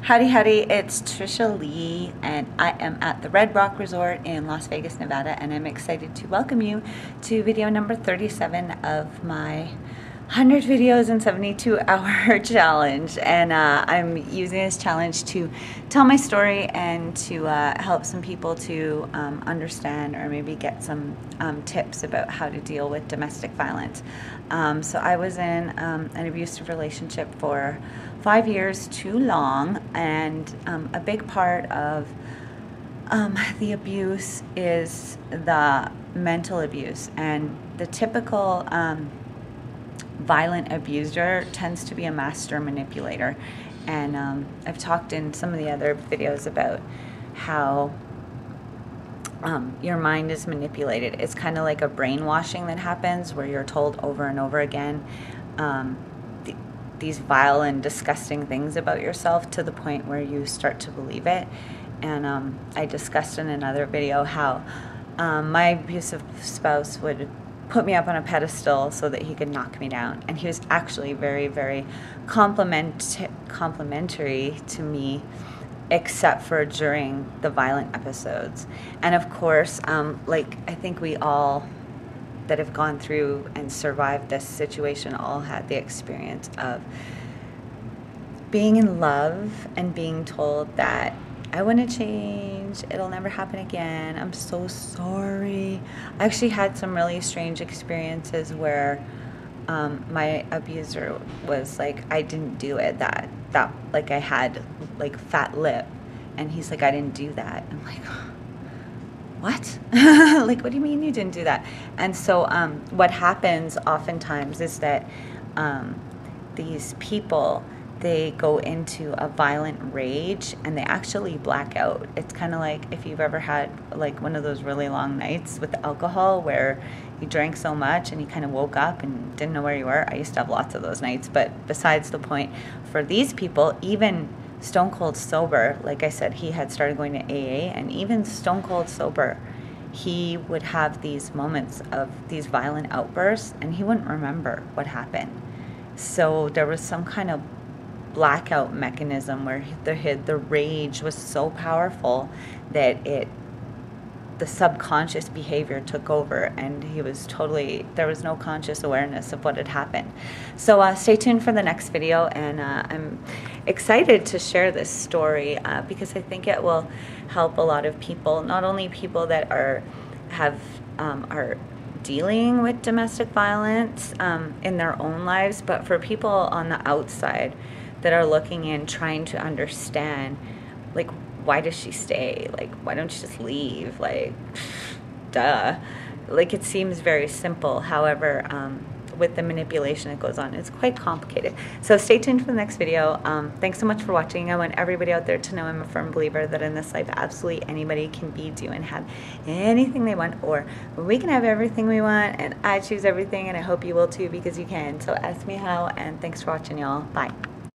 Howdy, howdy, it's Trishaly, and I am at the Red Rock Resort in Las Vegas, Nevada, and I'm excited to welcome you to video number 37 of my 100 videos in 72-hour challenge. And I'm using this challenge to tell my story and to help some people to understand or maybe get some tips about how to deal with domestic violence. So I was in an abusive relationship for 5 years, too long, and a big part of the abuse is the mental abuse, and the typical violent abuser tends to be a master manipulator. And I've talked in some of the other videos about how your mind is manipulated. It's kind of like a brainwashing that happens where you're told over and over again these vile and disgusting things about yourself to the point where you start to believe it. And I discussed in another video how my abusive spouse would put me up on a pedestal so that he could knock me down. And he was actually very, very complimentary to me, except for during the violent episodes. And of course, like I think we all that have gone through and survived this situation all had the experience of being in love and being told that I want to change, it'll never happen again, I'm so sorry. I actually had some really strange experiences where my abuser was like, I didn't do it, that like I had like fat lip, and he's like, I didn't do that. I'm like, what? Like, what do you mean you didn't do that? And so what happens oftentimes is that these people, they go into a violent rage and they actually black out. It's kind of like if you've ever had like one of those really long nights with alcohol where you drank so much and you kind of woke up and didn't know where you were. I used to have lots of those nights, but besides the point, for these people, even stone cold sober, like I said, he had started going to AA, and even stone cold sober, he would have these moments of these violent outbursts and he wouldn't remember what happened. So there was some kind of blackout mechanism where the rage was so powerful that the subconscious behavior took over, and he was totally, there was no conscious awareness of what had happened. So stay tuned for the next video, and I'm excited to share this story because I think it will help a lot of people, not only people that are dealing with domestic violence in their own lives, but for people on the outside that are looking in, trying to understand, like, why does she stay? Like, why don't you just leave? Like, duh. Like, it seems very simple. However, with the manipulation that goes on, it's quite complicated. So stay tuned for the next video. Thanks so much for watching. I want everybody out there to know I'm a firm believer that in this life, absolutely anybody can be, do, and have anything they want, or we can have everything we want, and I choose everything, and I hope you will too, because you can. So ask me how, and thanks for watching, y'all. Bye.